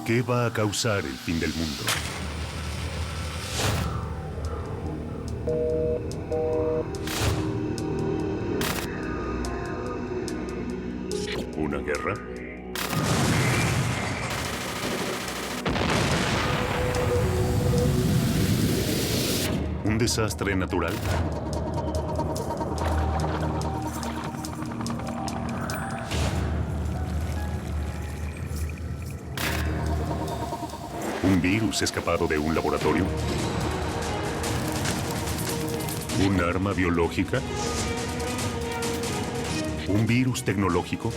¿Qué va a causar el fin del mundo? ¿Una guerra? ¿Un desastre natural? ¿Un virus escapado de un laboratorio? ¿Un arma biológica? ¿Un virus tecnológico?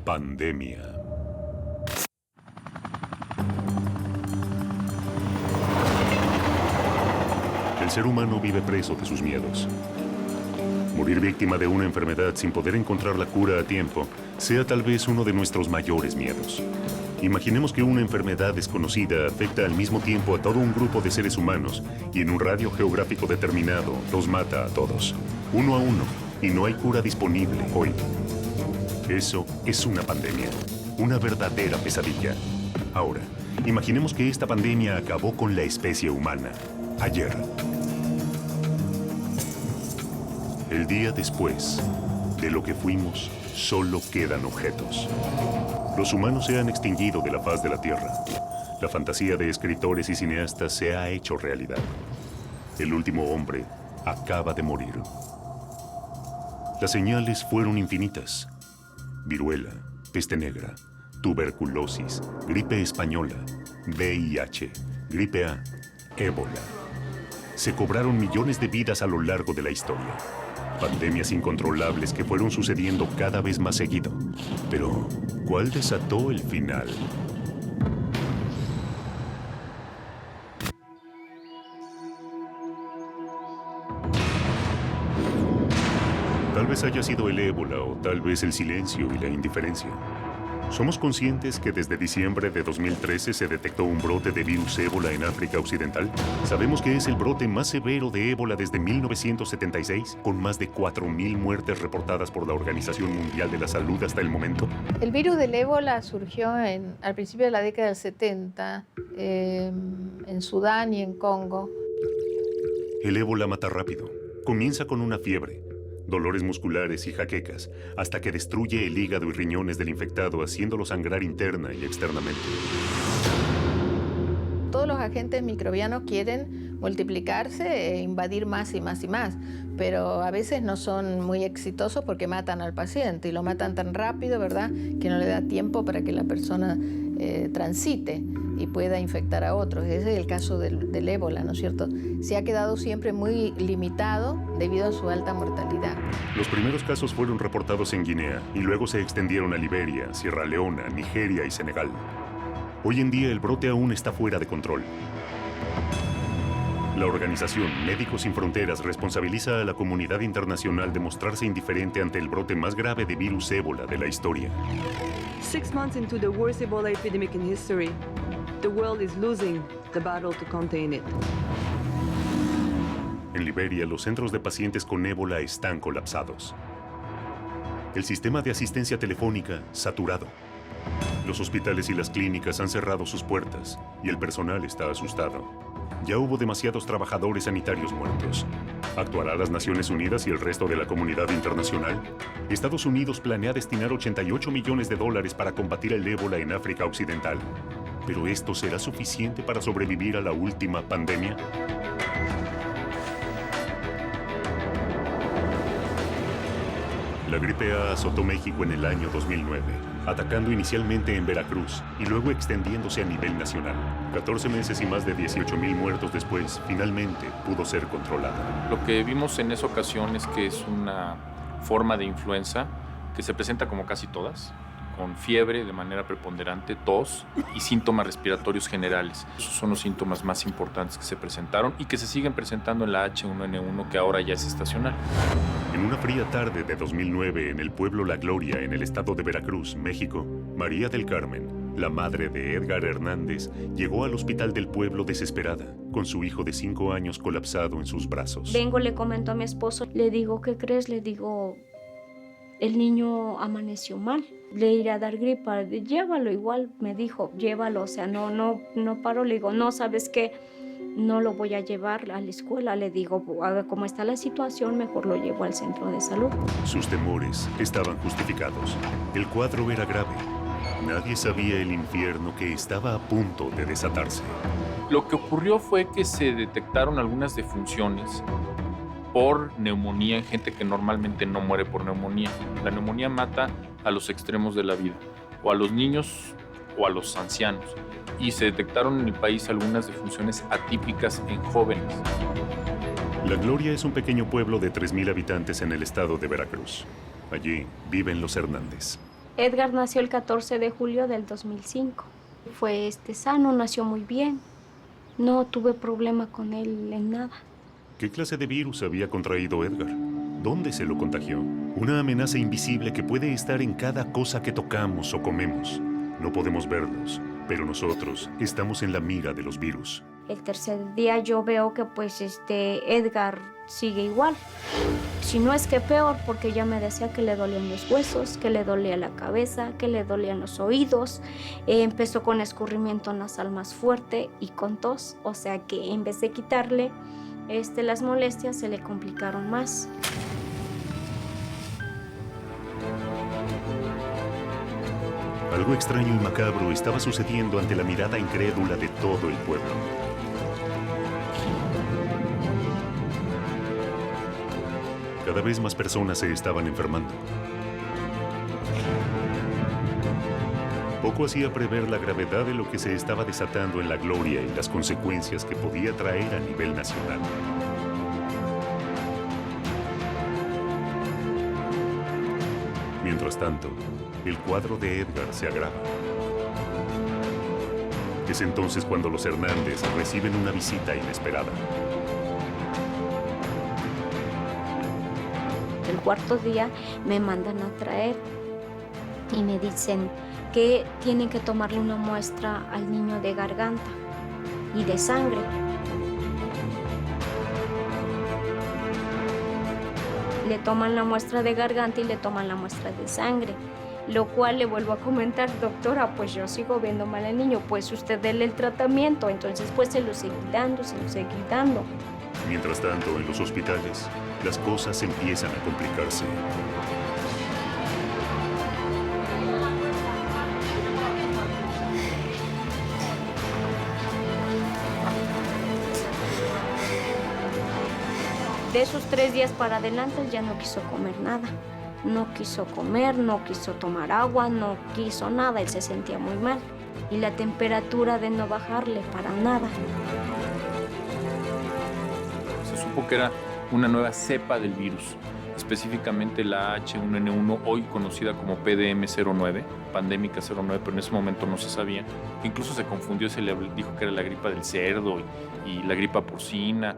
Pandemia. El ser humano vive preso de sus miedos. Morir víctima de una enfermedad sin poder encontrar la cura a tiempo sea tal vez uno de nuestros mayores miedos. Imaginemos que una enfermedad desconocida afecta al mismo tiempo a todo un grupo de seres humanos y en un radio geográfico determinado los mata a todos, uno a uno, y no hay cura disponible hoy. Eso es una pandemia, una verdadera pesadilla. Ahora, imaginemos que esta pandemia acabó con la especie humana, ayer. El día después de lo que fuimos, solo quedan objetos. Los humanos se han extinguido de la faz de la Tierra. La fantasía de escritores y cineastas se ha hecho realidad. El último hombre acaba de morir. Las señales fueron infinitas. Viruela, peste negra, tuberculosis, gripe española, VIH, gripe A, ébola. Se cobraron millones de vidas a lo largo de la historia. Pandemias incontrolables que fueron sucediendo cada vez más seguido. Pero, ¿cuál desató el final? Tal vez haya sido el ébola o tal vez el silencio y la indiferencia. Somos conscientes que desde diciembre de 2013 se detectó un brote de virus ébola en África Occidental. Sabemos que es el brote más severo de ébola desde 1976, con más de 4.000 muertes reportadas por la Organización Mundial de la Salud hasta el momento. El virus del ébola surgió al principio de la década del 70 en Sudán y en Congo. El ébola mata rápido. Comienza con una fiebre, dolores musculares y jaquecas, hasta que destruye el hígado y riñones del infectado, haciéndolo sangrar interna y externamente. Todos los agentes microbianos quieren multiplicarse e invadir más y más y más, pero a veces no son muy exitosos porque matan al paciente y lo matan tan rápido, ¿verdad?, que no le da tiempo para que la persona transite y pueda infectar a otros. Ese es el caso del ébola, ¿no es cierto? Se ha quedado siempre muy limitado debido a su alta mortalidad. Los primeros casos fueron reportados en Guinea y luego se extendieron a Liberia, Sierra Leona, Nigeria y Senegal. Hoy en día el brote aún está fuera de control. La organización Médicos Sin Fronteras responsabiliza a la comunidad internacional de mostrarse indiferente ante el brote más grave de virus ébola de la historia. 6 months into the worst Ebola epidemic in history, the world is losing the battle to contain it. En Liberia, los centros de pacientes con ébola están colapsados. El sistema de asistencia telefónica saturado. Los hospitales y las clínicas han cerrado sus puertas y el personal está asustado. Ya hubo demasiados trabajadores sanitarios muertos. ¿Actuará las Naciones Unidas y el resto de la comunidad internacional? Estados Unidos planea destinar 88 millones de dólares para combatir el ébola en África Occidental. ¿Pero esto será suficiente para sobrevivir a la última pandemia? La gripe A azotó México en el año 2009, atacando inicialmente en Veracruz y luego extendiéndose a nivel nacional. 14 meses y más de 18,000 muertos después, finalmente pudo ser controlada. Lo que vimos en esa ocasión es que es una forma de influenza que se presenta como casi todas, con fiebre de manera preponderante, tos y síntomas respiratorios generales. Esos son los síntomas más importantes que se presentaron y que se siguen presentando en la H1N1, que ahora ya es estacional. En una fría tarde de 2009 en el pueblo La Gloria, en el estado de Veracruz, México, María del Carmen, La madre de Edgar Hernández llegó al hospital del pueblo desesperada, con su hijo de 5 años colapsado en sus brazos. Vengo, le comento a mi esposo, le digo, ¿qué crees? Le digo, el niño amaneció mal, le iré a dar gripa, llévalo igual, me dijo, llévalo, o sea, no paro, le digo, no, ¿sabes qué? No lo voy a llevar a la escuela, le digo, como está la situación, mejor lo llevo al centro de salud. Sus temores estaban justificados. El cuadro era grave. Nadie sabía el infierno que estaba a punto de desatarse. Lo que ocurrió fue que se detectaron algunas defunciones por neumonía en gente que normalmente no muere por neumonía. La neumonía mata a los extremos de la vida, o a los niños o a los ancianos. Y se detectaron en el país algunas defunciones atípicas en jóvenes. La Gloria es un pequeño pueblo de 3,000 habitantes en el estado de Veracruz. Allí viven los Hernández. Edgar nació el 14 de julio del 2005. Fue sano, nació muy bien. No tuve problema con él en nada. ¿Qué clase de virus había contraído Edgar? ¿Dónde se lo contagió? Una amenaza invisible que puede estar en cada cosa que tocamos o comemos. No podemos verlos, pero nosotros estamos en la mira de los virus. El tercer día yo veo que Edgar sigue igual. Si no es que peor, porque ya me decía que le dolían los huesos, que le dolía la cabeza, que le dolían los oídos. Empezó con escurrimiento nasal más fuerte y con tos. O sea que en vez de quitarle las molestias, se le complicaron más. Algo extraño y macabro estaba sucediendo ante la mirada incrédula de todo el pueblo. Cada vez más personas se estaban enfermando. Poco hacía prever la gravedad de lo que se estaba desatando en la Gloria y las consecuencias que podía traer a nivel nacional. Mientras tanto, el cuadro de Edgar se agrava. Es entonces cuando los Hernández reciben una visita inesperada. El cuarto día me mandan a traer y me dicen que tienen que tomarle una muestra al niño de garganta y de sangre. Le toman la muestra de garganta y le toman la muestra de sangre, lo cual le vuelvo a comentar, doctora, pues yo sigo viendo mal al niño, pues usted déle el tratamiento, entonces pues se lo seguí dando. Mientras tanto, en los hospitales, las cosas empiezan a complicarse. De esos 3 días para adelante, él ya no quiso comer nada. No quiso comer, no quiso tomar agua, no quiso nada. Él se sentía muy mal. Y la temperatura de no bajarle para nada. Se supo que era una nueva cepa del virus, específicamente la H1N1, hoy conocida como PDM09, pandémica 09, pero en ese momento no se sabía. Incluso se confundió, se le dijo que era la gripa del cerdo y la gripa porcina.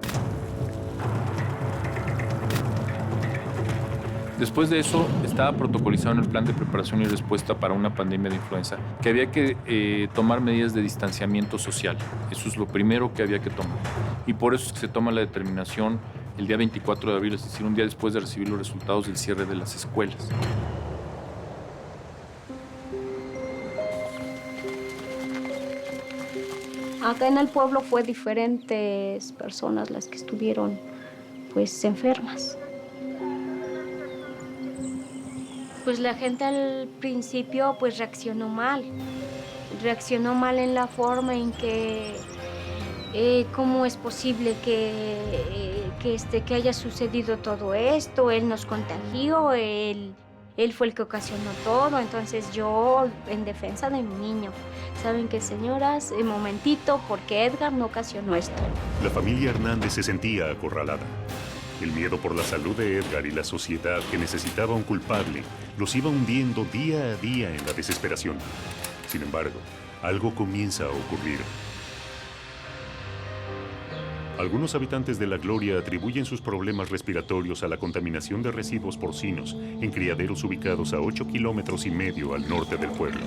Después de eso, estaba protocolizado en el plan de preparación y respuesta para una pandemia de influenza que había que tomar medidas de distanciamiento social. Eso es lo primero que había que tomar. Y por eso es que se toma la determinación el día 24 de abril, es decir, un día después de recibir los resultados del cierre de las escuelas. Acá en el pueblo fue diferentes personas las que estuvieron pues enfermas. Pues la gente al principio pues reaccionó mal en la forma en que cómo es posible que haya sucedido todo esto, él nos contagió, él fue el que ocasionó todo. Entonces yo, en defensa de mi niño, ¿saben qué, señoras? Un momentito, porque Edgar no ocasionó esto. La familia Hernández se sentía acorralada. El miedo por la salud de Edgar y la sociedad que necesitaba un culpable los iba hundiendo día a día en la desesperación. Sin embargo, algo comienza a ocurrir. Algunos habitantes de La Gloria atribuyen sus problemas respiratorios a la contaminación de residuos porcinos en criaderos ubicados a 8,5 kilómetros al norte del pueblo.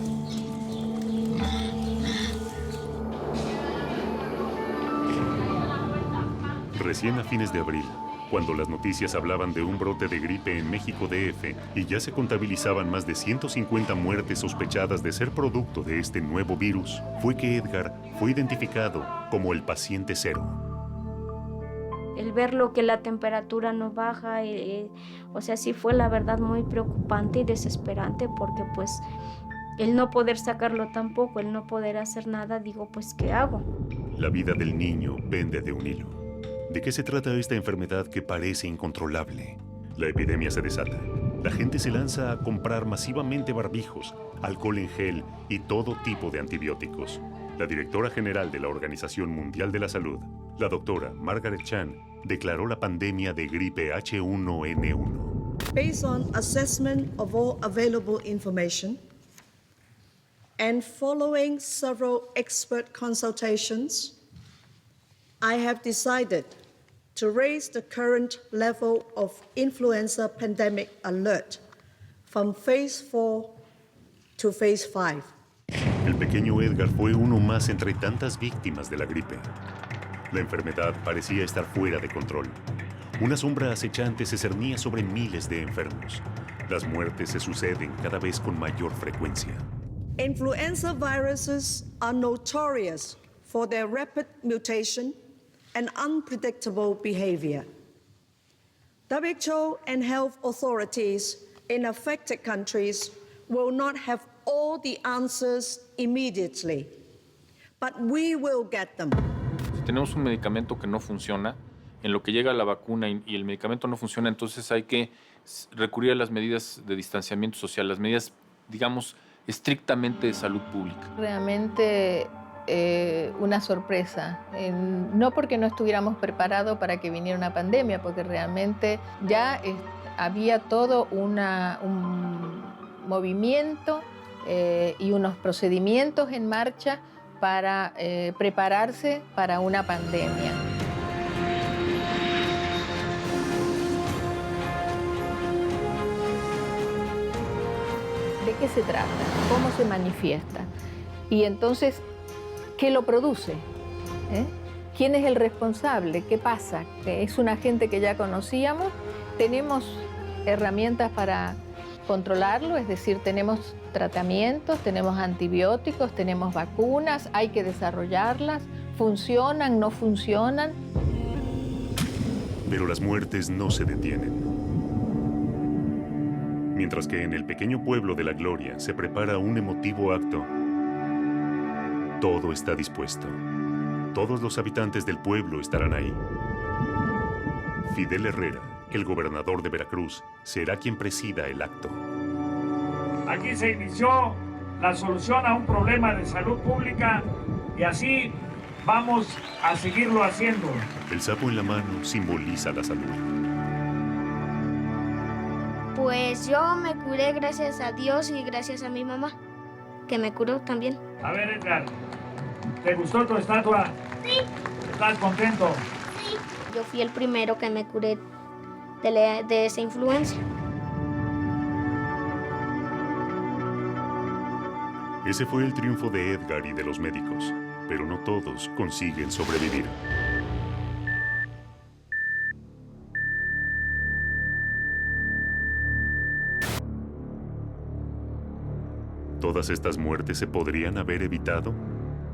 Recién a fines de abril, cuando las noticias hablaban de un brote de gripe en México DF y ya se contabilizaban más de 150 muertes sospechadas de ser producto de este nuevo virus, fue que Edgar fue identificado como el paciente cero. El verlo que la temperatura no baja, o sea, sí fue la verdad muy preocupante y desesperante porque pues el no poder sacarlo tampoco, el no poder hacer nada, digo, pues ¿qué hago? La vida del niño pende de un hilo. ¿De qué se trata esta enfermedad que parece incontrolable? La epidemia se desata. La gente se lanza a comprar masivamente barbijos, alcohol en gel y todo tipo de antibióticos. La directora general de la Organización Mundial de la Salud, la doctora Margaret Chan, declaró la pandemia de gripe H1N1. Based on assessment of all available information and following several expert consultations, I have decided to raise the current level of influenza pandemic alert from phase 4 to phase 5. El pequeño Edgar fue uno más entre tantas víctimas de la gripe. La enfermedad parecía estar fuera de control. Una sombra acechante se cernía sobre miles de enfermos. Las muertes se suceden cada vez con mayor frecuencia. Influenza viruses are notorious for their rapid mutation and unpredictable behavior. WHO and health authorities in affected countries will not have all the answers immediately, but we will get them. Si tenemos un medicamento que no funciona, en lo que llega la vacuna y el medicamento no funciona, entonces hay que recurrir a las medidas de distanciamiento social, las medidas, digamos, estrictamente de salud pública. Realmente una sorpresa, no porque no estuviéramos preparados para que viniera una pandemia, porque realmente ya había todo un movimiento y unos procedimientos en marcha para prepararse para una pandemia. ¿De qué se trata? ¿Cómo se manifiesta? Y entonces, ¿qué lo produce? ¿Quién es el responsable? ¿Qué pasa? ¿Que es un agente que ya conocíamos? ¿Tenemos herramientas para controlarlo? Es decir, tenemos tratamientos, tenemos antibióticos, tenemos vacunas, hay que desarrollarlas. ¿Funcionan? ¿No funcionan? Pero las muertes no se detienen. Mientras que en el pequeño pueblo de La Gloria se prepara un emotivo acto, todo está dispuesto. Todos los habitantes del pueblo estarán ahí. Fidel Herrera, el gobernador de Veracruz, será quien presida el acto. Aquí se inició la solución a un problema de salud pública y así vamos a seguirlo haciendo. El sapo en la mano simboliza la salud. Pues yo me curé gracias a Dios y gracias a mi mamá, que me curó también. A ver, Edgar, ¿te gustó tu estatua? Sí. ¿Estás contento? Sí. Yo fui el primero que me curé de esa influencia. Ese fue el triunfo de Edgar y de los médicos, pero no todos consiguen sobrevivir. ¿Todas estas muertes se podrían haber evitado?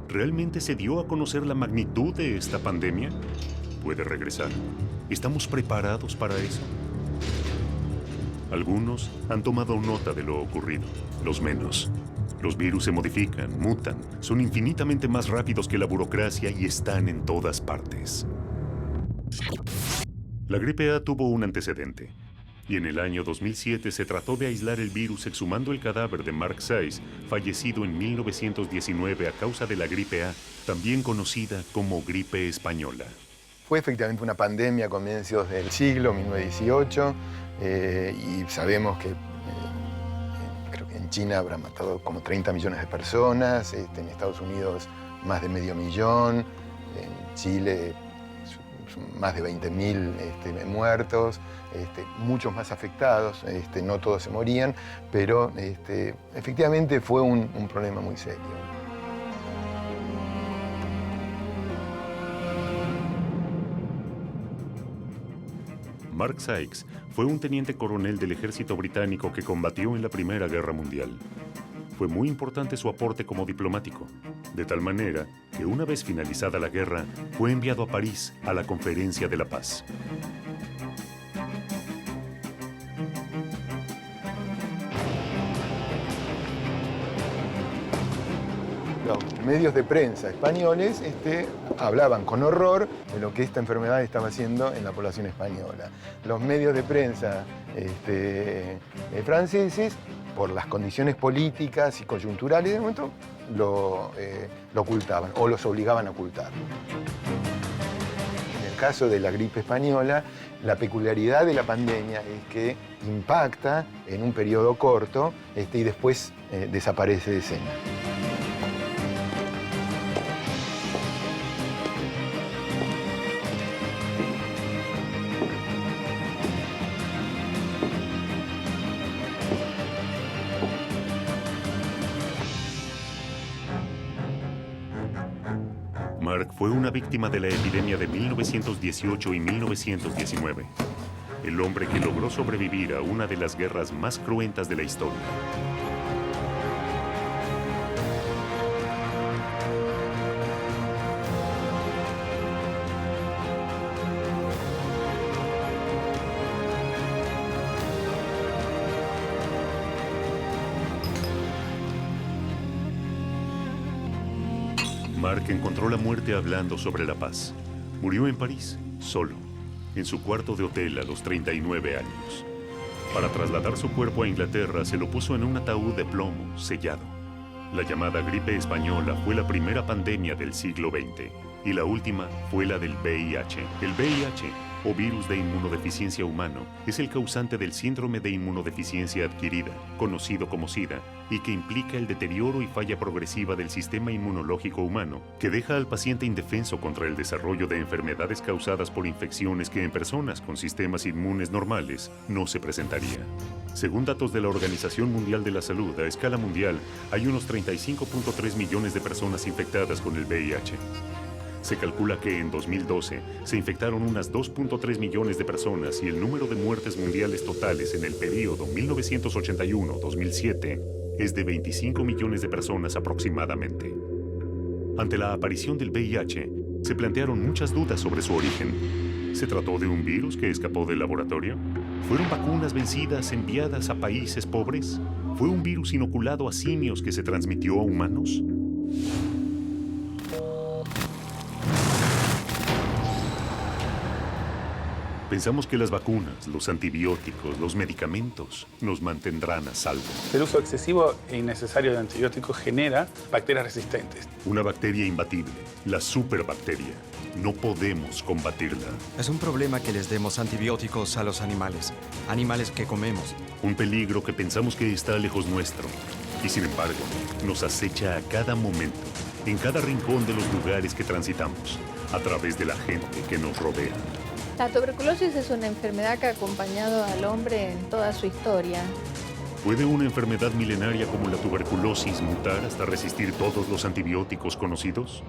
¿Realmente se dio a conocer la magnitud de esta pandemia? ¿Puede regresar? ¿Estamos preparados para eso? Algunos han tomado nota de lo ocurrido, los menos. Los virus se modifican, mutan, son infinitamente más rápidos que la burocracia y están en todas partes. La gripe A tuvo un antecedente. Y en el año 2007 se trató de aislar el virus exhumando el cadáver de Mark Sayce, fallecido en 1919 a causa de la gripe A, también conocida como gripe española. Fue efectivamente una pandemia a comienzos del siglo, 1918, y sabemos que creo que en China habrá matado como 30 millones de personas, en Estados Unidos más de 500.000, en Chile más de 20.000 muertos, muchos más afectados, no todos se morían, pero efectivamente fue un problema muy serio. Mark Sykes fue un teniente coronel del ejército británico que combatió en la Primera Guerra Mundial. Fue muy importante su aporte como diplomático, de tal manera que una vez finalizada la guerra, fue enviado a París a la Conferencia de la Paz. Los medios de prensa españoles hablaban con horror de lo que esta enfermedad estaba haciendo en la población española. Los medios de prensa franceses, por las condiciones políticas y coyunturales del momento, lo ocultaban o los obligaban a ocultarlo. En el caso de la gripe española, la peculiaridad de la pandemia es que impacta en un periodo corto y después desaparece de escena. Mark fue una víctima de la epidemia de 1918 y 1919. El hombre que logró sobrevivir a una de las guerras más cruentas de la historia. Mark encontró la muerte hablando sobre la paz. Murió en París, solo, en su cuarto de hotel a los 39 años. Para trasladar su cuerpo a Inglaterra, se lo puso en un ataúd de plomo, sellado. La llamada gripe española fue la primera pandemia del siglo XX y la última fue la del VIH. El VIH, o virus de inmunodeficiencia humano, es el causante del síndrome de inmunodeficiencia adquirida, conocido como SIDA, y que implica el deterioro y falla progresiva del sistema inmunológico humano, que deja al paciente indefenso contra el desarrollo de enfermedades causadas por infecciones que en personas con sistemas inmunes normales no se presentaría. Según datos de la Organización Mundial de la Salud, a escala mundial, hay unos 35.3 millones de personas infectadas con el VIH. Se calcula que en 2012 se infectaron unas 2.3 millones de personas y el número de muertes mundiales totales en el periodo 1981-2007 es de 25 millones de personas aproximadamente. Ante la aparición del VIH, se plantearon muchas dudas sobre su origen. ¿Se trató de un virus que escapó del laboratorio? ¿Fueron vacunas vencidas enviadas a países pobres? ¿Fue un virus inoculado a simios que se transmitió a humanos? Pensamos que las vacunas, los antibióticos, los medicamentos nos mantendrán a salvo. El uso excesivo e innecesario de antibióticos genera bacterias resistentes. Una bacteria imbatible, la superbacteria. No podemos combatirla. Es un problema que les demos antibióticos a los animales que comemos. Un peligro que pensamos que está lejos nuestro y sin embargo nos acecha a cada momento, en cada rincón de los lugares que transitamos, a través de la gente que nos rodea. La tuberculosis es una enfermedad que ha acompañado al hombre en toda su historia. ¿Puede una enfermedad milenaria como la tuberculosis mutar hasta resistir todos los antibióticos conocidos?